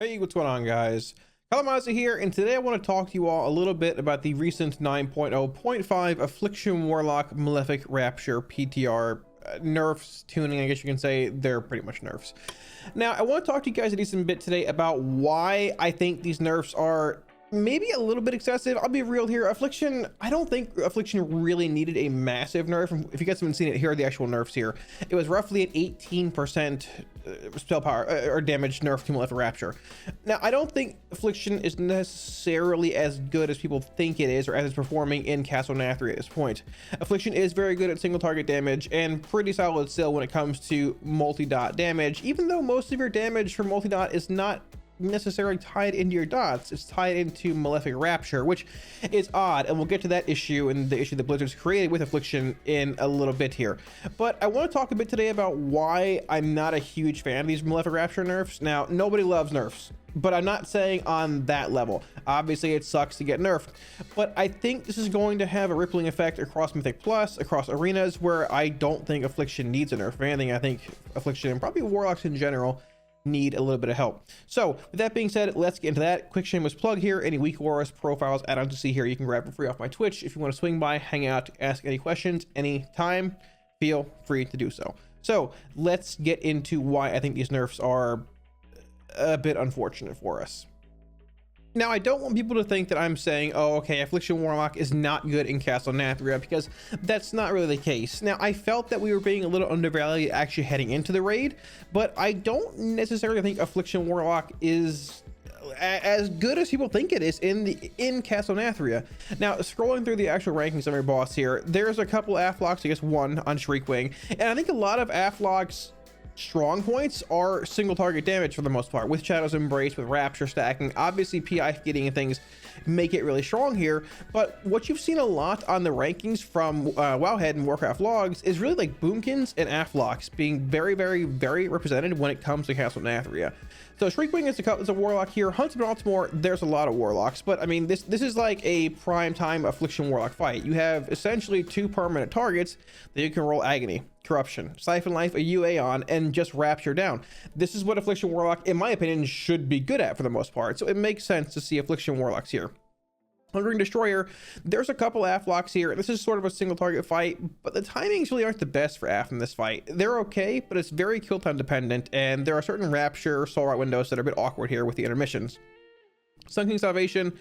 Hey, what's going on, guys? Kalamazi here, and today I want to talk to you all a little bit about the recent 9.0.5 Affliction Warlock Malefic Rapture PTR nerfs tuning. I guess you can say they're pretty much nerfs. Now, I want to talk to you guys a decent bit today about why I think these nerfs are maybe a little bit excessive. I'll be real here. Affliction, I don't think Affliction really needed a massive nerf. If you guys haven't seen it, here are the actual nerfs here. It was roughly an 18% spell power or damage nerf to Malefic Rapture. Now, I don't think Affliction is necessarily as good as people think it is, or as it's performing in Castle Nathria at this point. Affliction is very good at single target damage and pretty solid still when it comes to multi-dot damage, even though most of your damage for multi-dot is not necessarily tied into your dots. It's tied into Malefic Rapture, which is odd, and we'll get to that issue and the issue that Blizzard's created with Affliction in a little bit here. But I want to talk a bit today about why I'm not a huge fan of these Malefic Rapture nerfs. Now, nobody loves nerfs, but I'm not saying on that level. Obviously, it sucks to get nerfed, but I think this is going to have a rippling effect across Mythic Plus, across arenas, where I don't think Affliction needs a nerf. If anything, I think Affliction and probably Warlocks in general need a little bit of help. So with that being said, let's get into that. Quick shameless plug here: any weak auras, profiles, add-ons to see here, you can grab for free off my Twitch. If you want to swing by, hang out, ask any questions anytime, feel free to do so. So let's get into why I think these nerfs are a bit unfortunate for us. Now, I don't want people to think that I'm saying, oh, okay, Affliction Warlock is not good in Castle Nathria, because that's not really the case. Now, I felt that we were being a little undervalued actually heading into the raid, but I don't necessarily think Affliction Warlock is as good as people think it is in Castle Nathria. Now, scrolling through the actual rankings of your boss here, there's a couple Afflocks, I guess one on Shriekwing, and I think a lot of Afflocks strong points are single target damage for the most part, with Shadow's Embrace, with Rapture stacking. Obviously, PI getting and things make it really strong here, but what you've seen a lot on the rankings from Wowhead and Warcraft logs is really like Boomkins and Afflocks being very represented when it comes to Castle Nathria. So Shriekwing is a Warlock here. Huntsman Baltimore, there's a lot of Warlocks, but I mean, this is like a prime time Affliction Warlock fight. You have essentially two permanent targets that you can roll Agony, Corruption, Siphon Life, a UA on, and just Rapture down. This is what Affliction Warlock, in my opinion, should be good at for the most part, so it makes sense to see Affliction Warlocks here. Hungering Destroyer, there's a couple Afflocks here. This is sort of a single target fight, but the timings really aren't the best for Aff in this fight. They're okay, but it's very kill time dependent, and there are certain Rapture Soul Rot windows that are a bit awkward here with the intermissions. Sun King Salvation,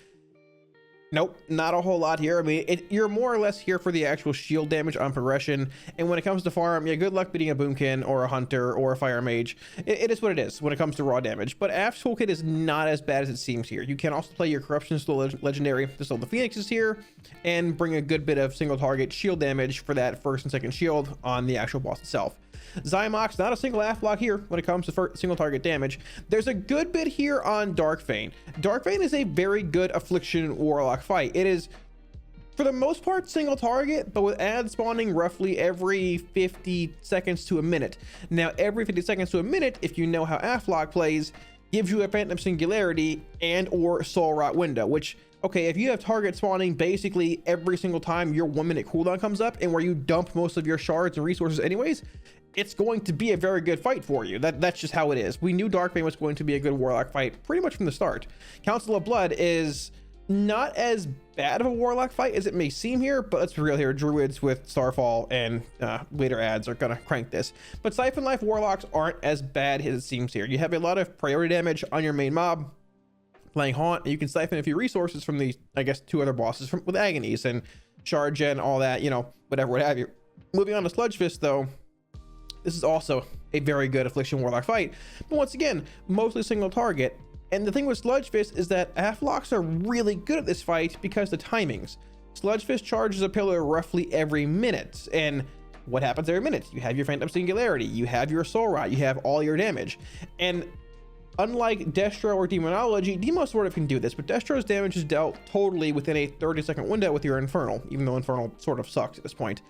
nope, not a whole lot here. I mean, you're more or less here for the actual shield damage on progression, and when it comes to farm, yeah, good luck beating a Boomkin or a Hunter or a Fire Mage. It is what it is when it comes to raw damage, but Aff's toolkit is not as bad as it seems here. You can also play your Corruption Still Legendary, Distill the Phoenix is here, and bring a good bit of single target shield damage for that first and second shield on the actual boss itself. Zymox, not a single Afflock here when it comes to single target damage. There's a good bit here on Darkfane. Darkfane is a very good Affliction Warlock fight. It is, for the most part, single target, but with ads spawning roughly every 50 seconds to a minute. Now, every 50 seconds to a minute, if you know how Afflock plays, gives you a Phantom Singularity and or Soul Rot window, which, okay, if you have target spawning basically every single time your 1 minute cooldown comes up, and where you dump most of your shards and resources anyways, it's going to be a very good fight for you. That's just how it is. We knew Darkfane was going to be a good Warlock fight pretty much from the start. Council of Blood is not as bad of a Warlock fight as it may seem here, but let's be real here. Druids with Starfall and later ads are gonna crank this. But Siphon Life Warlocks aren't as bad as it seems here. You have a lot of priority damage on your main mob. Playing Haunt, you can siphon a few resources from the, I guess, two other bosses with Agonies and Charge and all that, you know, whatever, what have you. Moving on to Sludge Fist, though, this is also a very good Affliction Warlock fight, but once again, mostly single target. And the thing with Sludge Fist is that Afflocks are really good at this fight because the timings. Sludge Fist charges a pillar roughly every minute, and what happens every minute? You have your Phantom Singularity, you have your Soul Rot, you have all your damage. And unlike Destro or Demonology, Demo sort of can do this, but Destro's damage is dealt totally within a 30-second window with your Infernal, even though Infernal sort of sucks at this point.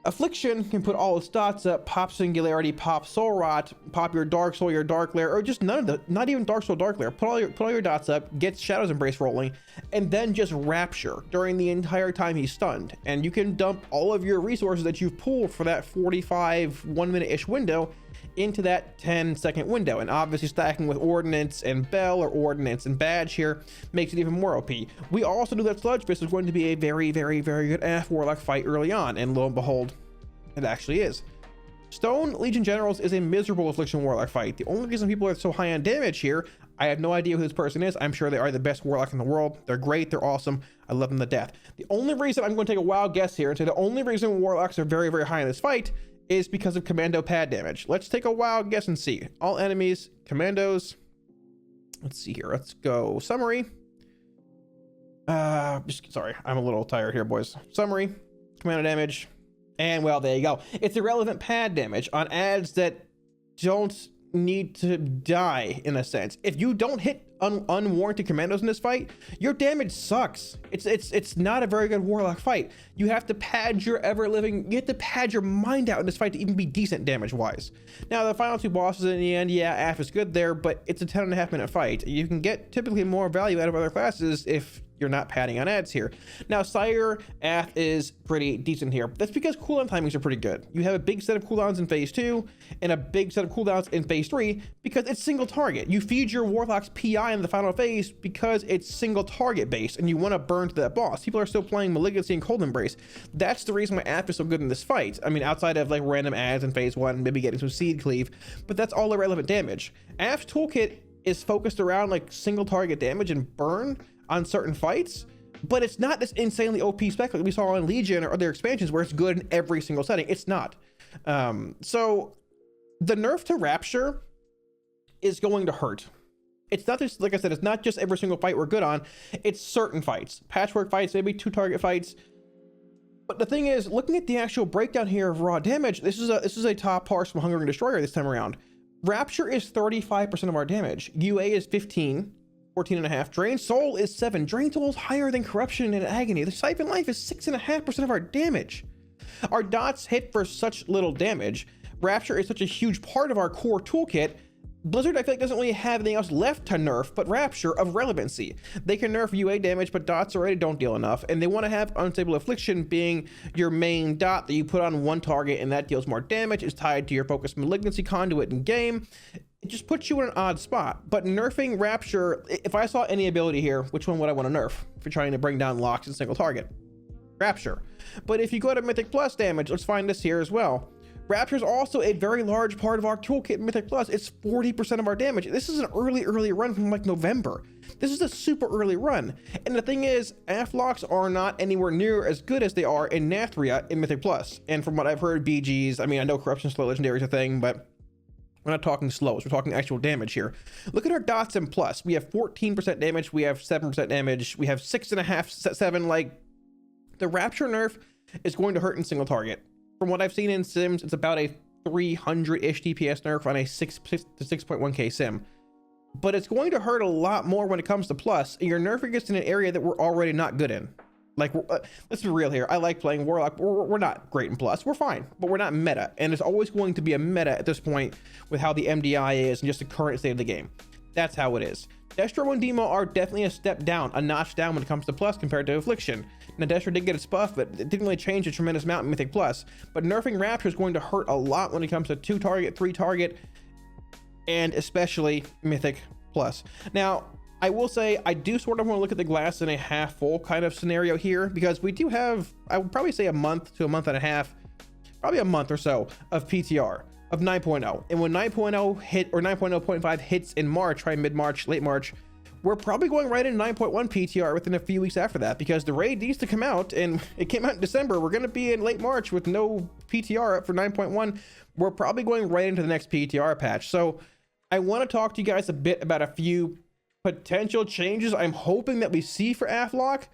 Affliction can put all its dots up, pop Singularity, pop Soul Rot, pop your Dark Soul, your Darkglare, or just none of the, not even Dark Soul, Darkglare. Put all your dots up, get Shadow's Embrace rolling, and then just Rapture during the entire time he's stunned. And you can dump all of your resources that you've pulled for that 45 1 minute-ish window into that 10-second window. And obviously stacking with Ordnance and Bell or Ordnance and Badge here makes it even more OP. We also knew that Sludge Fist was going to be a very, very, very good AF Warlock fight early on, and lo and behold, it actually is. Stone Legion Generals is a miserable Affliction Warlock fight. The only reason people are so high on damage here, I have no idea who this person is. I'm sure they are the best Warlock in the world. They're great. They're awesome. I love them to death. The only reason I'm going to take a wild guess here and say the only reason Warlocks are very, very high in this fight is because of Commando pad damage. Let's take a wild guess and see. All enemies, Commandos. Let's see here. Let's go summary. Sorry, I'm a little tired here, boys. Summary, Commando damage. And well, there you go. It's irrelevant pad damage on ads that don't need to die, in a sense. If you don't hit unwarranted commandos in this fight, your damage sucks. It's not a very good Warlock fight. You have to pad your you have to pad your mind out in this fight to even be decent damage wise. Now the final two bosses in the end, yeah, AF is good there, but it's a 10.5 minute fight. You can get typically more value out of other classes if you're not padding on ads here. Now Sire AF is pretty decent here. That's because cooldown timings are pretty good. You have a big set of cooldowns in phase 2 and a big set of cooldowns in phase 3 because it's single target. You feed your Warlock's PI in the final phase because it's single target based and you want to burn to that boss. People are still playing Malignancy and Cold Embrace. That's the reason why AF is so good in this fight. I mean, outside of like random ads in phase 1, maybe getting some seed cleave, but that's all irrelevant damage. AF's toolkit is focused around like single target damage and burn on certain fights, but it's not this insanely OP spec like we saw in Legion or other expansions where it's good in every single setting. It's not. So the nerf to Rapture is going to hurt. It's not just, like I said, it's not just every single fight we're good on. It's certain fights, patchwork fights, maybe 2 target fights. But the thing is, looking at the actual breakdown here of raw damage, this is a top parse from Hungering Destroyer this time around. Rapture is 35% of our damage. UA is 14.5. Drain Soul is 7. Drain Soul is higher than Corruption and Agony. The Siphon Life is 6.5% of our damage. Our dots hit for such little damage. Rapture is such a huge part of our core toolkit. Blizzard, I feel like, doesn't really have anything else left to nerf but Rapture of relevancy. They can nerf UA damage, but dots already don't deal enough, and they want to have Unstable Affliction being your main dot that you put on one target and that deals more damage. It's tied to your focused Malignancy conduit in game. It just puts you in an odd spot. But nerfing Rapture, if I saw any ability here, which one would I want to nerf for trying to bring down locks and single target? Rapture. But if you go to Mythic Plus damage, let's find this here as well. Rapture is also a very large part of our toolkit in Mythic Plus. It's 40% of our damage. This is an early run from like November. This is a super early run. And the thing is, AF locks are not anywhere near as good as they are in Nathria in Mythic Plus. And from what I've heard, BGs, I mean, I know Corruption Slow Legendary is a thing, but we're not talking slows, we're talking actual damage here. Look at our dots in Plus. We have 14% damage, we have 7% damage, we have 6.5, 7, like, the Rapture nerf is going to hurt in single target. From what I've seen in sims, it's about a 300-ish DPS nerf on a 6 to 6.1k sim. But it's going to hurt a lot more when it comes to Plus, and you're nerfing us in an area that we're already not good in. Like, let's be real here. I like playing Warlock. We're not great in Plus. We're fine, but we're not meta. And it's always going to be a meta at this point with how the MDI is and just the current state of the game. That's how it is. Destro and Demo are definitely a step down, a notch down when it comes to Plus compared to Affliction. Now, Destro did get its buff, but it didn't really change a tremendous amount in Mythic Plus. But nerfing Rapture is going to hurt a lot when it comes to 2 target, 3 target, and especially Mythic Plus. Now, I will say, I do sort of want to look at the glass in a half full kind of scenario here, because we do have, I would probably say a month to a month and a half, probably a month or so of PTR of 9.0. And when 9.0 hit, or 9.0.5 hits in March, right, mid-March, late March, we're probably going right into 9.1 PTR within a few weeks after that, because the raid needs to come out, and it came out in December. We're going to be in late March with no PTR up for 9.1. We're probably going right into the next PTR patch. So I want to talk to you guys a bit about a few potential changes I'm hoping that we see for AFLOC,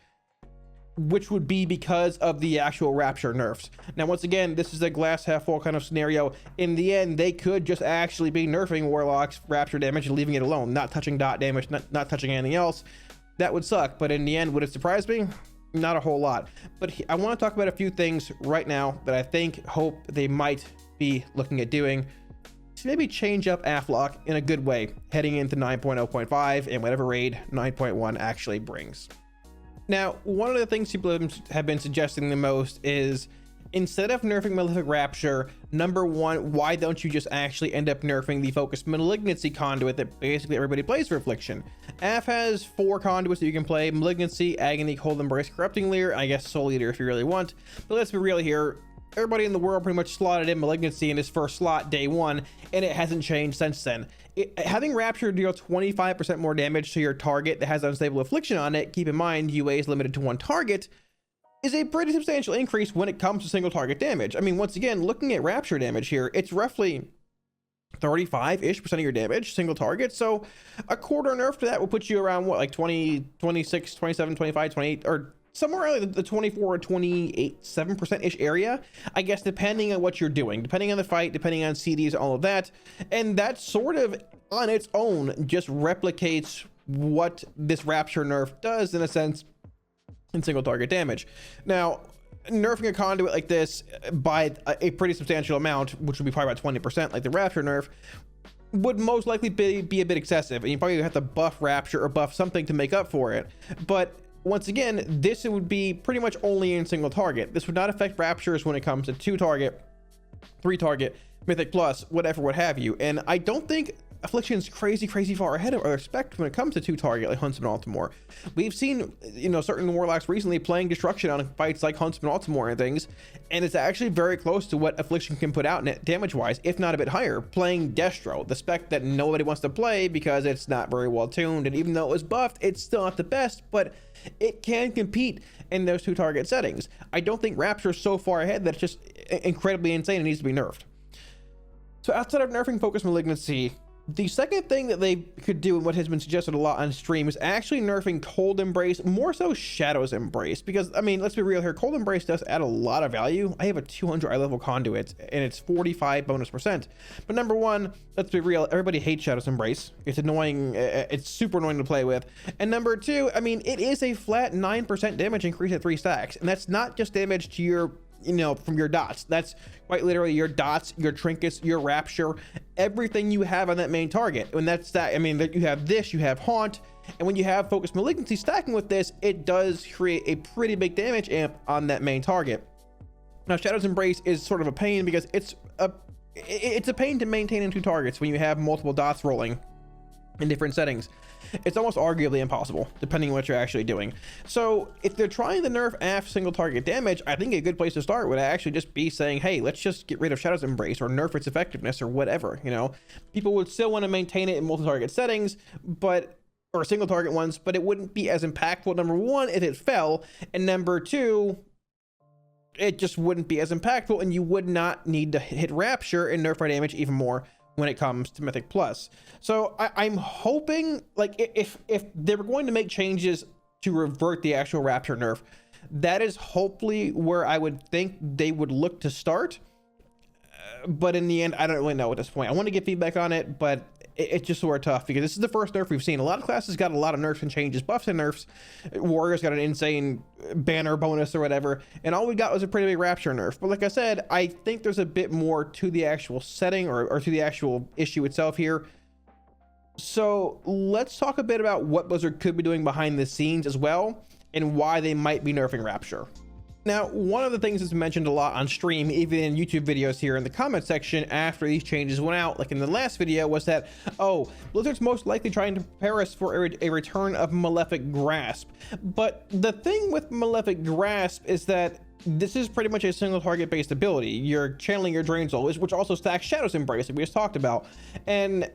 which would be because of the actual Rapture nerfs. Now, once again, this is a glass half full kind of scenario. In the end, they could just actually be nerfing Warlock's Rapture damage and leaving it alone, not touching dot damage, not touching anything else. That would suck, but in the end, would it surprise me? Not a whole lot. But I want to talk about a few things right now that I hope they might be looking at doing to maybe change up AFLOC in a good way heading into 9.0.5 and whatever raid 9.1 actually brings. Now, one of the things people have been suggesting the most is instead of nerfing Malefic Rapture, number one, why don't you just actually end up nerfing the focused Malignancy conduit that basically everybody plays for Affliction? AF has 4 conduits that you can play: Malignancy, Agony, Cold Embrace, Corrupting Leer, I guess Soul Eater if you really want. But let's be real here. Everybody in the world pretty much slotted in Malignancy in his first slot day one, and it hasn't changed since then. Having Rapture deal 25% more damage to your target that has unstable Affliction on it, keep in mind UA is limited to 1 target, is a pretty substantial increase when it comes to single target damage. I mean, once again, looking at Rapture damage here, it's roughly 35-ish% of your damage single target. So a quarter nerf to that will put you around what, like 20, 26, 27, 25, 28, or somewhere around the 24 or 28, 7%-ish area, I guess, depending on what you're doing, depending on the fight, depending on CDs, all of that. And that sort of on its own just replicates what this Rapture nerf does in a sense in single target damage. Now, nerfing a conduit like this by a pretty substantial amount, which would be probably about 20% like the Rapture nerf, would most likely be a bit excessive, and you probably have to buff Rapture or buff something to make up for it. But once again, this would be pretty much only in single target. This would not affect Raptures when it comes to 2 target, 3 target, Mythic Plus, whatever, what have you. And I don't think Affliction's crazy far ahead of other spec when it comes to 2 target like Huntsman Altimore. We've seen, you know, certain Warlocks recently playing Destruction on fights like Huntsman Altimore and things, and it's actually very close to what Affliction can put out net damage wise, if not a bit higher, playing Destro, the spec that nobody wants to play because it's not very well tuned, and even though it was buffed, it's still not the best, but it can compete in those 2 target settings. I don't think Rapture's so far ahead that it's just incredibly insane and needs to be nerfed. So outside of nerfing Focus Malignancy, the second thing that they could do, and what has been suggested a lot on stream, is actually nerfing Cold Embrace, more so Shadow's Embrace, because I mean, let's be real here, Cold Embrace does add a lot of value. I have a 200 eye level conduit and it's 45 bonus percent, but number one, let's be real, everybody hates Shadow's Embrace. It's annoying, it's super annoying to play with. And number two, I mean, it is a flat 9% damage increase at 3 stacks, and that's not just damage to your, you know, from your dots. That's quite literally your dots, your trinkets, your Rapture, everything you have on that main target. When that's that, I mean, you have this, you have Haunt, and when you have Focus Malignancy stacking with this, it does create a pretty big damage amp on that main target. Now, Shadow's Embrace is sort of a pain because it's a pain to maintain in 2 targets when you have multiple dots rolling in different settings. It's almost arguably impossible, depending on what you're actually doing. So if they're trying to nerf AF single target damage, I think a good place to start would actually just be saying, hey, let's just get rid of Shadow's Embrace or nerf its effectiveness or whatever. You know, people would still want to maintain it in multi-target settings, but, or single target ones, but it wouldn't be as impactful, number one, if it fell, and number two, it just wouldn't be as impactful, and you would not need to hit Rapture and nerf our damage even more when it comes to Mythic Plus. So I'm hoping, like, if they were going to make changes to revert the actual Rapture nerf, that is hopefully where I would think they would look to start. But in the end, I don't really know at this point. I want to get feedback on it, but it's just sort of tough because this is the first nerf we've seen. A lot of classes got a lot of nerfs and changes, buffs and nerfs. Warriors got an insane banner bonus or whatever, and all we got was a pretty big Rapture nerf. But like I said, I think there's a bit more to the actual setting or to the actual issue itself here. So let's talk a bit about what Blizzard could be doing behind the scenes as well, and why they might be nerfing Rapture. Now, one of the things that's mentioned a lot on stream, even in YouTube videos here in the comment section after these changes went out, like in the last video, was that, oh, Blizzard's most likely trying to prepare us for a return of Malefic Grasp. But the thing with Malefic Grasp is that this is pretty much a single target based ability. You're channeling your Drain Soul, which also stacks Shadow's Embrace, like we just talked about. And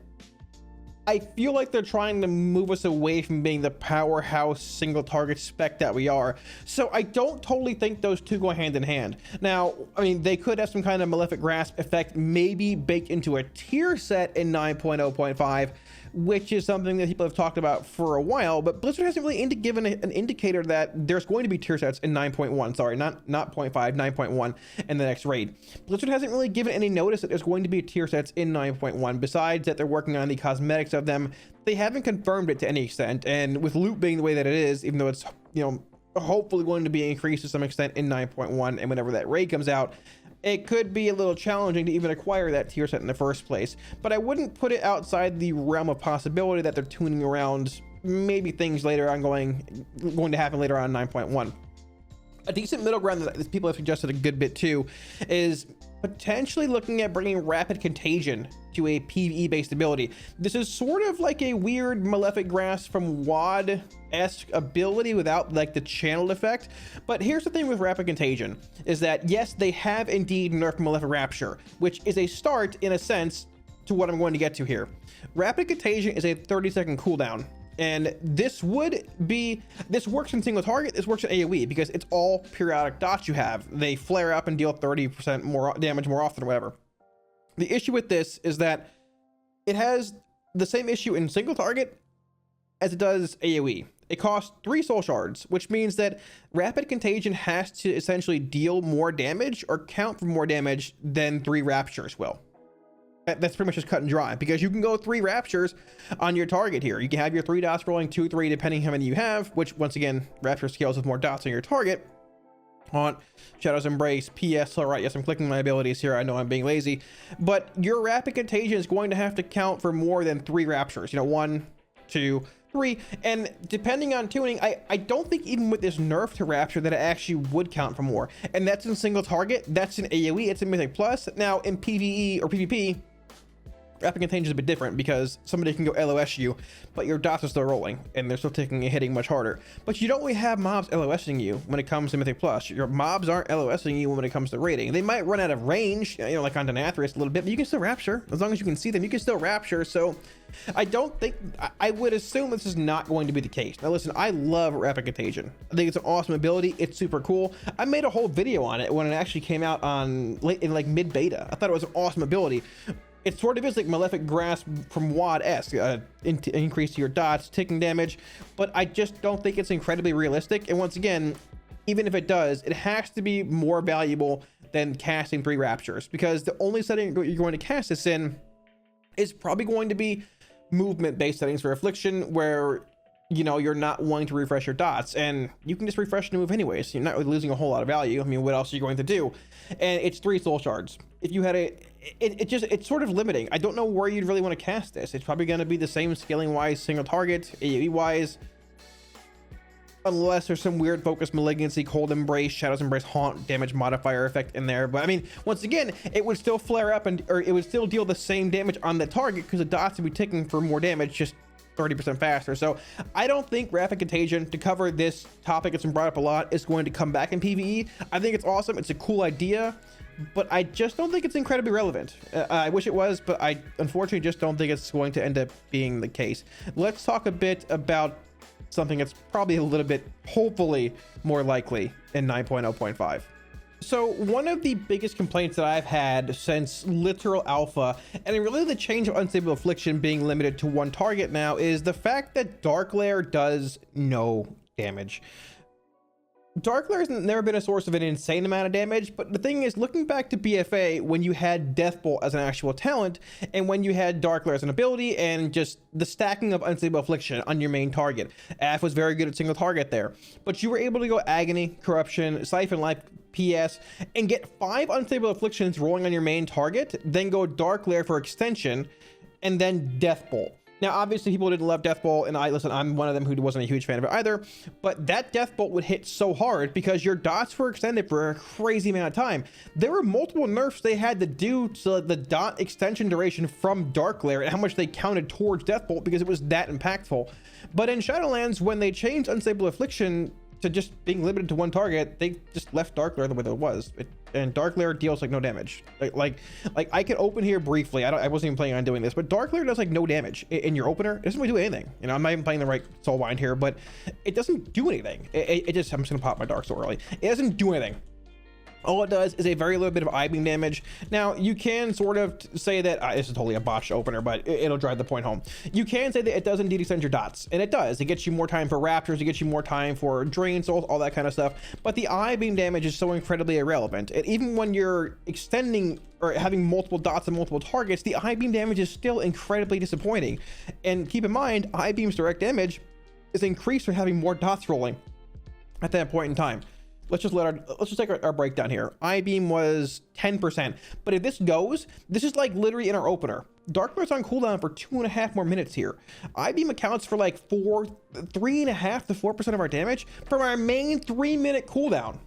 I feel like they're trying to move us away from being the powerhouse single target spec that we are. So I don't totally think those two go hand in hand. Now, I mean, they could have some kind of Malefic Grasp effect maybe baked into a tier set in 9.0.5, which is something that people have talked about for a while, but Blizzard hasn't really given an indicator that there's going to be tier sets in 9.1, sorry, not 0.5, 9.1 in the next raid. Blizzard hasn't really given any notice that there's going to be tier sets in 9.1, besides that they're working on the cosmetics of them. They haven't confirmed it to any extent, and with loot being the way that it is, even though it's, you know, hopefully going to be increased to some extent in 9.1, and whenever that raid comes out, it could be a little challenging to even acquire that tier set in the first place. But I wouldn't put it outside the realm of possibility that they're tuning around maybe things later on going to happen later on in 9.1. A decent middle ground that people have suggested a good bit too is potentially looking at bringing Rapid Contagion to a PvE based ability. This is sort of like a weird Malefic Grasp from WoD-esque ability without like the channeled effect. But here's the thing with Rapid Contagion is that yes, they have indeed nerfed Malefic Rapture, which is a start in a sense to what I'm going to get to here. Rapid Contagion is a 30-second cooldown. And this works in single target, this works in AoE because it's all periodic dots you have. They flare up and deal 30% more damage more often or whatever. The issue with this is that it has the same issue in single target as it does AoE. It costs 3 soul shards, which means that Rapid Contagion has to essentially deal more damage or count for more damage than 3 Raptures will. That's pretty much just cut and dry because you can go 3 Raptures on your target here. You can have your 3 dots rolling 2, 3, depending how many you have, which once again, Rapture scales with more dots on your target. Haunt, Shadow's Embrace, PS, all right, yes, I'm clicking my abilities here. I know I'm being lazy, but your Rapid Contagion is going to have to count for more than 3 Raptures. You know, 1, 2, 3, and depending on tuning, I don't think even with this nerf to Rapture that it actually would count for more. And that's in single target, that's in AoE, it's in Mythic Plus. Now in PvE or PvP, Rapid Contagion is a bit different because somebody can go LOS you, but your dots are still rolling and they're still taking and hitting much harder. But you don't really have mobs LOSing you when it comes to Mythic Plus. Your mobs aren't LOSing you when it comes to raiding. They might run out of range, you know, like on Denathrius a little bit, but you can still Rapture. As long as you can see them, you can still Rapture. So I don't think, I would assume this is not going to be the case. Now listen, I love Rapid Contagion. I think it's an awesome ability. It's super cool. I made a whole video on it when it actually came out on in like mid beta. I thought it was an awesome ability. It sort of is like Malefic Grasp from WoD-esque, increase to your dots, taking damage, but I just don't think it's incredibly realistic. And once again, even if it does, it has to be more valuable than casting 3 Raptures because the only setting you're going to cast this in is probably going to be movement-based settings for Affliction where, you know, you're not wanting to refresh your dots and you can just refresh and move anyways. You're not really losing a whole lot of value. I mean, what else are you going to do? And it's 3 soul shards. If you had it's sort of limiting. I don't know where you'd really want to cast this. It's probably going to be the same scaling wise, single target, AoE wise, unless there's some weird focus Malignancy, Cold Embrace, Shadow's Embrace, Haunt, damage modifier effect in there. But I mean, once again, it would still flare up or it would still deal the same damage on the target because the dots would be ticking for more damage, just 30% faster. So I don't think Rapid Contagion, to cover this topic, it's been brought up a lot, is going to come back in PvE. I think it's awesome. It's a cool idea, but I just don't think it's incredibly relevant. I wish it was, but I unfortunately just don't think it's going to end up being the case. Let's talk a bit about something that's probably a little bit, hopefully, more likely in 9.0.5. So one of the biggest complaints that I've had since literal alpha, and really the change of Unstable Affliction being limited to 1 target now, is the fact that Darkglare does no damage. Darkglare has never been a source of an insane amount of damage, but the thing is, looking back to BFA, when you had Deathbolt as an actual talent, and when you had Darkglare as an ability, and just the stacking of Unstable Affliction on your main target, AF was very good at single target there, but you were able to go Agony, Corruption, Siphon Life, PS, and get 5 Unstable Afflictions rolling on your main target, then go Darkglare for extension, and then Deathbolt. Now, obviously, people didn't love Deathbolt, and I'm one of them who wasn't a huge fan of it either, but that Deathbolt would hit so hard because your dots were extended for a crazy amount of time. There were multiple nerfs they had to do to the dot extension duration from Darkglare and how much they counted towards Deathbolt because it was that impactful. But in Shadowlands, when they changed Unstable Affliction to just being limited to 1 target, they just left Darkglare the way that it was. And Darkglare deals like no damage. Like I can open here briefly. I wasn't even planning on doing this, but Darkglare does like no damage in your opener. It doesn't really do anything. You know, I'm not even playing the right Soulbind here, but it doesn't do anything. It just, I'm just gonna pop my Dark Soul early. It doesn't do anything. All it does is a very little bit of eye beam damage. Now, you can sort of say that, this is totally a botched opener, but it'll drive the point home. You can say that it does indeed extend your dots, and it does. It gets you more time for Raptors, it gets you more time for Drain Souls, all that kind of stuff. But the eye beam damage is so incredibly irrelevant. And even when you're extending or having multiple dots and multiple targets, the eye beam damage is still incredibly disappointing. And keep in mind, eye beam's direct damage is increased for having more dots rolling at that point in time. Let's just take our breakdown here. Eye-Beam was 10%, but if this goes, this is like literally in our opener. Darkglare's on cooldown for 2.5 more minutes here. Eye-Beam accounts for like 3.5 to 4% of our damage from our main 3-minute cooldown.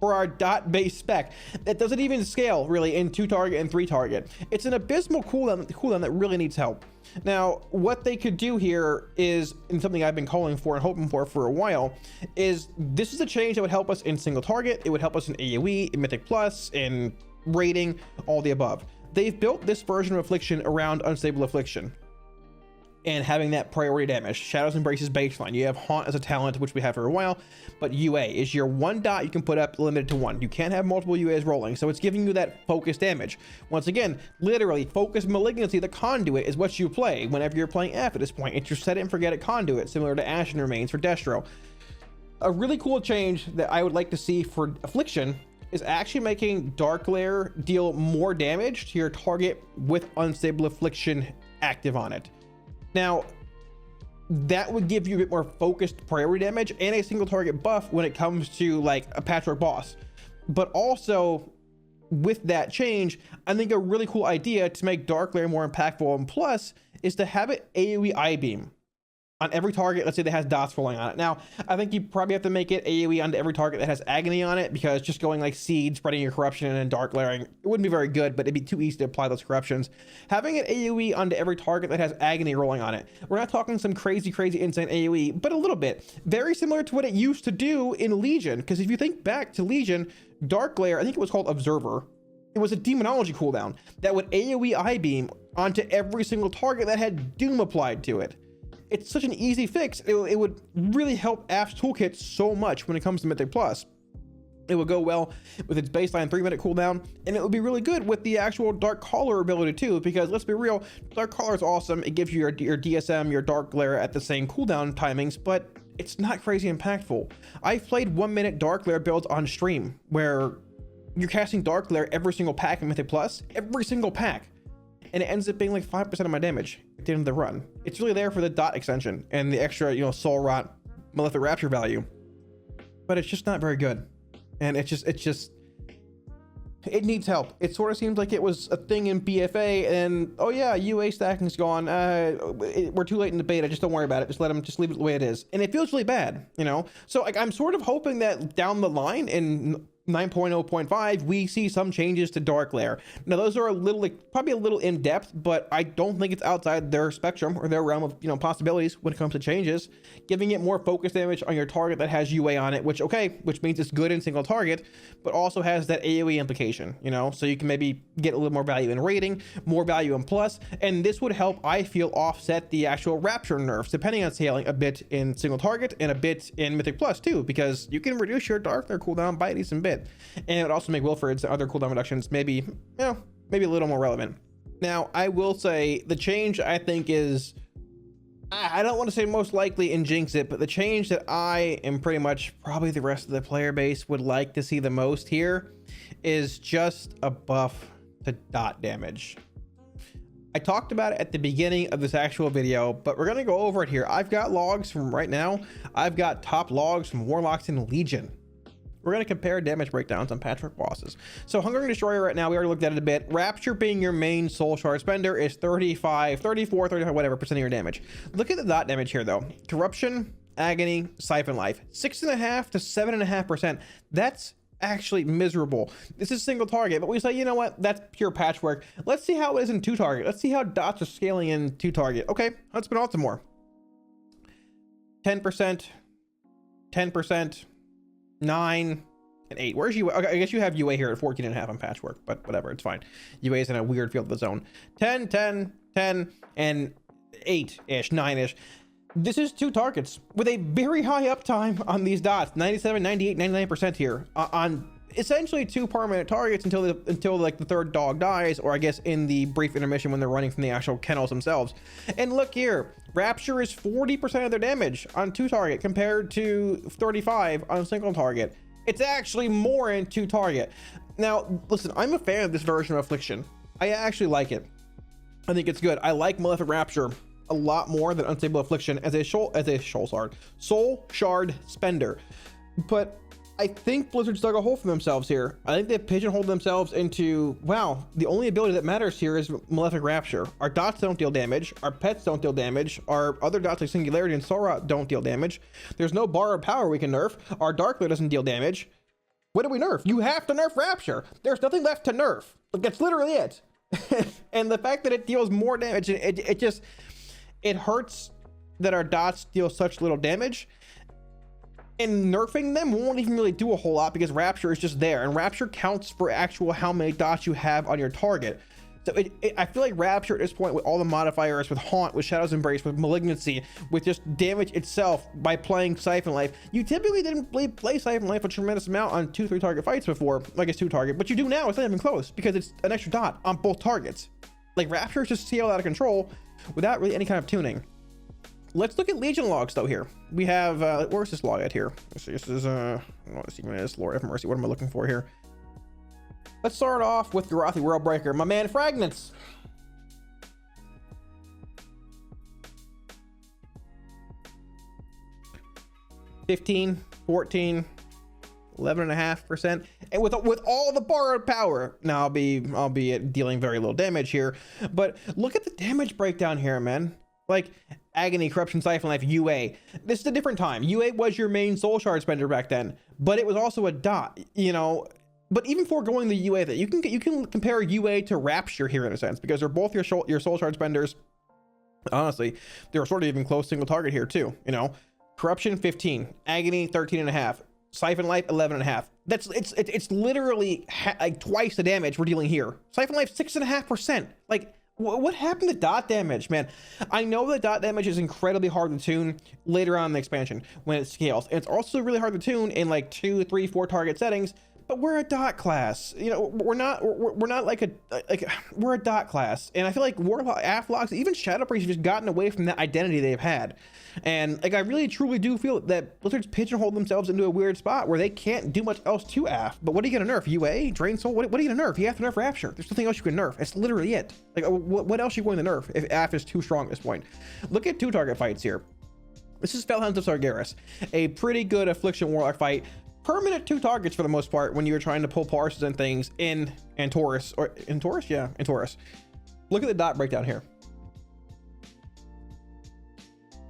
for our dot-based spec that doesn't even scale really in 2-target and 3-target. It's an abysmal cooldown that really needs help. Now, what they could do here is, and something I've been calling for and hoping for a while, is this is a change that would help us in single target. It would help us in AoE, in Mythic Plus, in rating, all the above. They've built this version of Affliction around Unstable Affliction and having that priority damage. Shadows Embrace is baseline. You have Haunt as a talent, which we have for a while, but UA is your 1 dot you can put up, limited to 1. You can't have multiple UAs rolling, so it's giving you that focus damage. Once again, literally, focus Malignancy, the conduit, is what you play whenever you're playing F at this point. It's your set it and forget it conduit, similar to Ashen Remains for Destro. A really cool change that I would like to see for Affliction is actually making Darkglare deal more damage to your target with Unstable Affliction active on it. Now, that would give you a bit more focused priority damage and a single target buff when it comes to like a patchwork boss. But also, with that change, I think a really cool idea to make Darkglare more impactful and plus is to have it AoE I-beam on every target, let's say that has dots rolling on it. Now, I think you probably have to make it AoE onto every target that has Agony on it, because just going like Seed, spreading your corruption and Darkglaring, it wouldn't be very good, but it'd be too easy to apply those corruptions. Having it AoE onto every target that has Agony rolling on it. We're not talking some crazy insane AoE, but a little bit. Very similar to what it used to do in Legion, because if you think back to Legion, Darkglare, I think it was called Observer. It was a demonology cooldown that would AoE I-beam onto every single target that had Doom applied to it. It's such an easy fix. It would really help AF's toolkit so much when it comes to Mythic Plus. It would go well with its baseline 3-minute cooldown, and it would be really good with the actual Dark Caller ability too, because let's be real, Dark Caller is awesome. It gives you your DSM, your Darkglare at the same cooldown timings, but it's not crazy impactful. I've played 1-minute Darkglare builds on stream where you're casting Darkglare every single pack in Mythic Plus, every single pack, and it ends up being like 5% of my damage at the end of the run. It's really there for the dot extension and the extra, you know, Soul Rot, Malefic Rapture value, but it's just not very good. And it needs help. It sort of seems like it was a thing in BFA, and oh yeah, UA stacking's gone. We're too late in the beta. Just don't worry about it. Just leave it the way it is. And it feels really bad, you know. So like, I'm sort of hoping that down the line in 9.0.5 we see some changes to Darkglare. Now those are a little, like, probably a little in depth, but I don't think it's outside their spectrum or their realm of, you know, possibilities when it comes to changes. Giving it more focus damage on your target that has UA on it, which means it's good in single target, but also has that AoE implication, you know, so you can maybe get a little more value in rating, more value in plus, and this would help, I feel, offset the actual Rapture nerfs, depending on scaling a bit in single target and a bit in Mythic Plus too, because you can reduce your Darkglare cooldown by a decent bit. And it would also make Wilfred's and other cooldown reductions maybe, you know, maybe a little more relevant. Now, I will say the change I think is, I don't want to say most likely and jinx it, but the change that I and pretty much probably the rest of the player base would like to see the most here is just a buff to dot damage. I talked about it at the beginning of this actual video, but we're going to go over it here. I've got logs from right now. I've got top logs from Warlocks and Legion. We're going to compare damage breakdowns on patchwork bosses. So Hungering Destroyer right now, we already looked at it a bit. Rapture being your main soul shard spender is 34, 35, whatever % of your damage. Look at the dot damage here though. Corruption, Agony, Siphon Life, 6.5 to 7.5%. That's actually miserable. This is single target, but we say, you know what? That's pure patchwork. Let's see how it is in 2-target. Let's see how dots are scaling in 2-target. Okay, Huntsman Baltimore. 10%, 10%. 9 and 8. Where's UA? Okay, I guess you have UA here at 14.5 on patchwork, but whatever, it's fine. UA is in a weird field of its own. 10, 10, 10, and 8-ish, 9-ish. This is 2 targets with a very high uptime on these dots, 97, 98, 99% here on essentially 2 permanent targets until like the 3rd dog dies, or I guess in the brief intermission when they're running from the actual kennels themselves. And look here, Rapture is 40% of their damage on 2-target compared to 35 on single target. It's actually more in 2-target. Now listen, I'm a fan of this version of Affliction. I actually like it. I think it's good. I like Malefic Rapture a lot more than Unstable Affliction as a soul shard spender, but I think Blizzard's dug a hole for themselves here. I think they've pigeonholed themselves into, wow, the only ability that matters here is Malefic Rapture. Our dots don't deal damage. Our pets don't deal damage. Our other dots like Singularity and Soul Rot don't deal damage. There's no borrowed power we can nerf. Our Darkglare doesn't deal damage. What do we nerf? You have to nerf Rapture. There's nothing left to nerf. Like, that's literally it. And the fact that it deals more damage, it hurts that our dots deal such little damage. And nerfing them won't even really do a whole lot because Rapture is just there, and Rapture counts for actual how many dots you have on your target. So I feel like Rapture at this point, with all the modifiers, with Haunt, with Shadow's Embrace, with Malignancy, with just damage itself by playing Siphon Life. You typically didn't play Siphon Life a tremendous amount on 2-3 target fights before, like it's 2 target, but you do now. It's not even close because it's an extra dot on both targets. Like, Rapture is just scaled out of control without really any kind of tuning. Let's look at Legion logs though here. We have, where's this log at here? This is, let's see, Lord have mercy. What am I looking for here? Let's start off with Garothi Worldbreaker. My man, Fragments. $15, $14, 11.5%, and with all the borrowed power. Now, I'll be dealing very little damage here, but look at the damage breakdown here, man. Like, Agony, Corruption, Siphon Life, UA. This is a different time. UA was your main soul shard spender back then, but it was also a dot, you know. But even foregoing the UA, that you can compare UA to Rapture here in a sense, because they're both your soul shard spenders. Honestly, they're sort of even close single target here too, you know. Corruption 15, Agony 13.5, Siphon Life 11.5. It's literally like twice the damage we're dealing here. Siphon Life 6.5%. Like, what happened to dot damage, man? I know that dot damage is incredibly hard to tune later on in the expansion when it scales. And it's also really hard to tune in like 2, 3, 4 target settings. But we're a dot class, you know. We're not we're a dot class, and I feel like Warlock, Aflocks, even Shadow Priest have just gotten away from that identity they've had. And like, I really truly do feel that Blizzard's pigeonholed themselves into a weird spot where they can't do much else to AF. But what are you gonna nerf? UA, Drain Soul? What are you gonna nerf? You have to nerf Rapture. There's nothing else you can nerf. It's literally it. Like, what else are you going to nerf if AF is too strong at this point? Look at 2 target fights here. This is Fellhounds of Sargeras, a pretty good Affliction Warlock fight. Permanent 2 targets for the most part when you're trying to pull parses and things in Taurus. Yeah, in Taurus. Look at the dot breakdown here.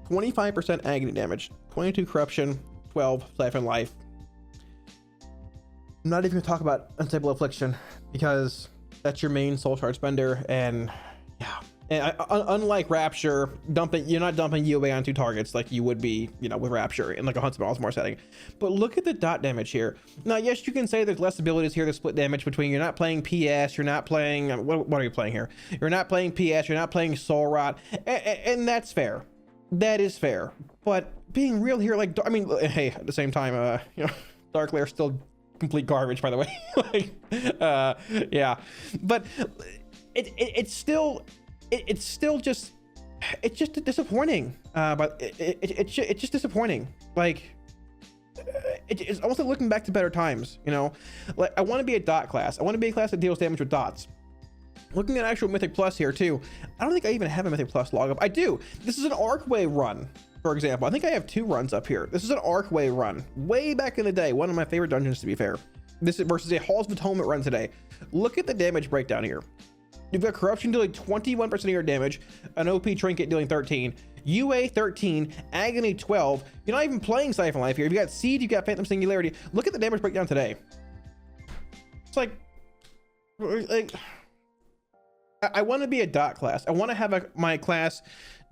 25% agony damage, 22 corruption, 12 Siphon Life. I'm not even gonna talk about Unstable Affliction because that's your main soul shard spender, and yeah. And unlike Rapture, you're not dumping UA on 2 targets like you would be, you know, with Rapture in like a Huntsman Osmore setting. But look at the dot damage here. Now, yes, you can say there's less abilities here to split damage between. You're not playing PS, you're not playing, what are you playing here? You're not playing PS, you're not playing Soul Rot, and that's fair. That is fair. But being real here, like, I mean, hey, at the same time, you know, Darkglare still complete garbage, by the way. Like, yeah, but it's still just disappointing. But it's just disappointing. Like, it's almost like looking back to better times, you know. Like, I want to be a dot class. I want to be a class that deals damage with dots. Looking at actual Mythic Plus here too, I don't think I even have a Mythic Plus log up. I do. This is an Arcway run, for example. I think I have 2 runs up here. This is an Arcway run way back in the day, one of my favorite dungeons, to be fair. This is versus a Halls of Atonement run today. Look at the damage breakdown here. You've got Corruption dealing 21% of your damage, an OP Trinket dealing 13, UA 13, Agony 12. You're not even playing Siphon Life here. You've got Seed, you've got Phantom Singularity. Look at the damage breakdown today. It's like I want to be a dot class. I want to have my class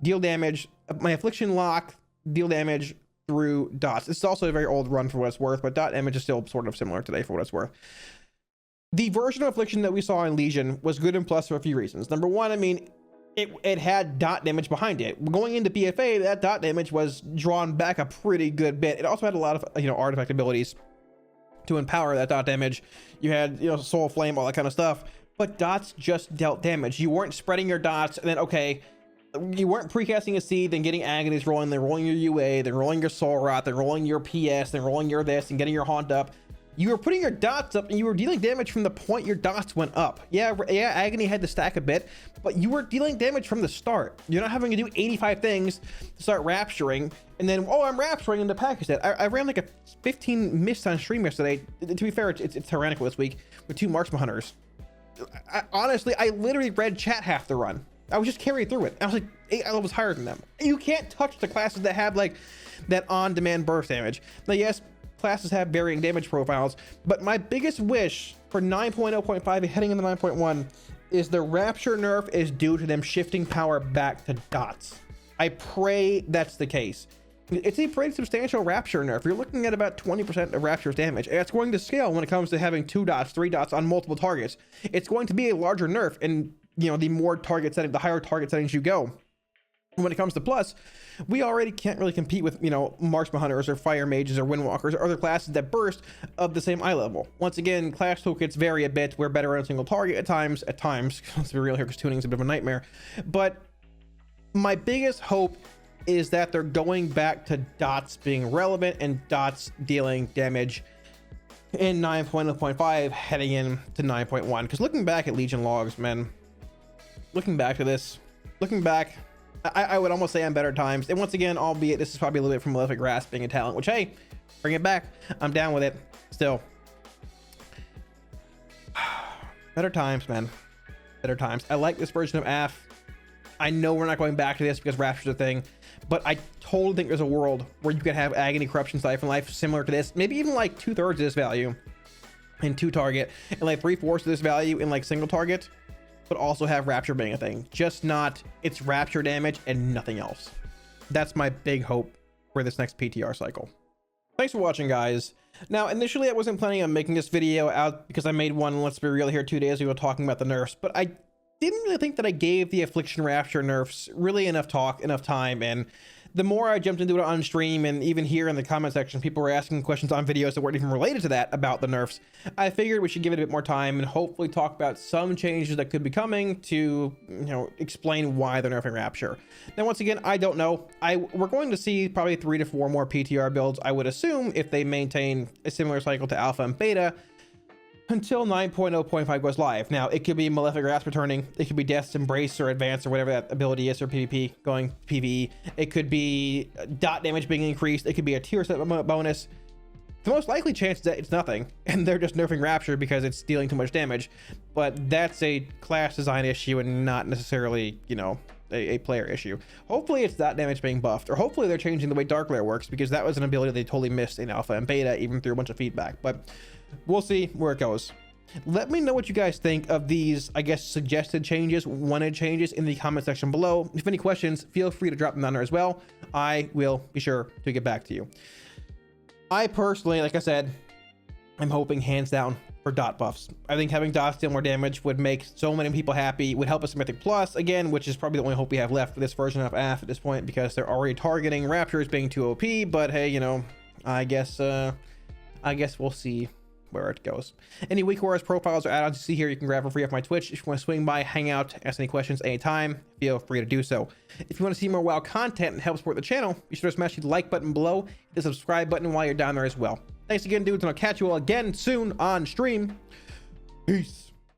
deal damage, my Affliction lock deal damage through dots. It's also a very old run for what it's worth, but dot damage is still sort of similar today for what it's worth. The version of Affliction that we saw in Legion was good and plus for a few reasons. Number one, I mean, it had dot damage behind it. Going into BFA, that dot damage was drawn back a pretty good bit. It also had a lot of, you know, artifact abilities to empower that dot damage. You had, you know, Soul Flame, all that kind of stuff. But dots just dealt damage. You weren't spreading your dots, and then, okay, you weren't precasting a Seed, then getting Agonies rolling, then rolling your UA, then rolling your Soul Rot, then rolling your PS, then rolling your this, and getting your Haunt up. You were putting your dots up, and you were dealing damage from the point your dots went up. Yeah, Agony had to stack a bit, but you were dealing damage from the start. You're not having to do 85 things to start rapturing, and then, oh, I'm rapturing in the package set. I ran like a 15 mist on stream yesterday. To be fair, it's tyrannical this week with 2 Marksman Hunters. Honestly, I literally read chat half the run. I was just carried through it. I was like 8 levels higher than them. You can't touch the classes that have like that on-demand burst damage. Now, yes, classes have varying damage profiles, but my biggest wish for 9.0.5 heading into 9.1 is the Rapture nerf is due to them shifting power back to dots. I pray that's the case. It's a pretty substantial Rapture nerf. You're looking at about 20% of Rapture's damage, and it's going to scale when it comes to having 2 dots, 3 dots on multiple targets. It's going to be a larger nerf, and you know, the more target setting, the higher target settings you go. When it comes to plus, we already can't really compete with, you know, marksman hunters or fire mages or windwalkers or other classes that burst of the same eye level. Once again, class toolkits vary a bit. We're better on a single target at times, let's be real here, because tuning is a bit of a nightmare. But my biggest hope is that they're going back to dots being relevant and dots dealing damage in 9.0.5 heading in to 9.1. Because looking back at Legion logs, man, looking back, I would almost say on better times. And once again, albeit this is probably a little bit from Malefic Rapture being a talent, which, hey, bring it back. I'm down with it. Still. Better times, man. Better times. I like this version of AF. I know we're not going back to this because Rapture's a thing, but I totally think there's a world where you could have Agony, Corruption, Siphon Life similar to this. Maybe even like 2/3 of this value in 2 target, and like 3/4 of this value in like single target, but also have Rapture being a thing. Just not, it's Rapture damage and nothing else. That's my big hope for this next PTR cycle. Thanks for watching, guys. Now, initially I wasn't planning on making this video out because I made one, let's be real here, 2 days ago talking about the nerfs, but I didn't really think that I gave the Affliction Rapture nerfs really enough talk, enough time, and the more I jumped into it on stream and even here in the comment section, people were asking questions on videos that weren't even related to that about the nerfs. I figured we should give it a bit more time and hopefully talk about some changes that could be coming to, you know, explain why they're nerfing Rapture. Now, once again, I don't know. We're going to see probably 3 to 4 more PTR builds, I would assume, if they maintain a similar cycle to Alpha and Beta, until 9.0.5 goes live. Now, it could be Malefic Rapture returning, it could be Death's Embrace or Advance or whatever that ability is, or PvP going PvE. It could be dot damage being increased, it could be a tier set bonus. The most likely chance is that it's nothing, and they're just nerfing Rapture because it's dealing too much damage. But that's a class design issue and not necessarily, you know, a player issue. Hopefully it's that damage being buffed, or hopefully they're changing the way Darkglare works, because that was an ability they totally missed in Alpha and Beta, even through a bunch of feedback. But we'll see where it goes. Let me know what you guys think of these, I guess, suggested changes, wanted changes in the comment section below. If any questions, feel free to drop them down there as well. I will be sure to get back to you. I personally, like I said, I'm hoping hands down for dot buffs. I think having dots deal more damage would make so many people happy, would help us Mythic Plus again, which is probably the only hope we have left for this version of AF at this point, because they're already targeting Rapture as being too OP. But hey, you know, I guess we'll see where it goes. Any Week Warriors profiles or add-ons you see here, you can grab for free off my Twitch. If you want to swing by, hang out, ask any questions anytime, feel free to do so. If you want to see more WoW content and help support the channel, be sure to smash the like button below, hit the subscribe button while you're down there as well. Thanks again, dudes, and I'll catch you all again soon on stream. Peace.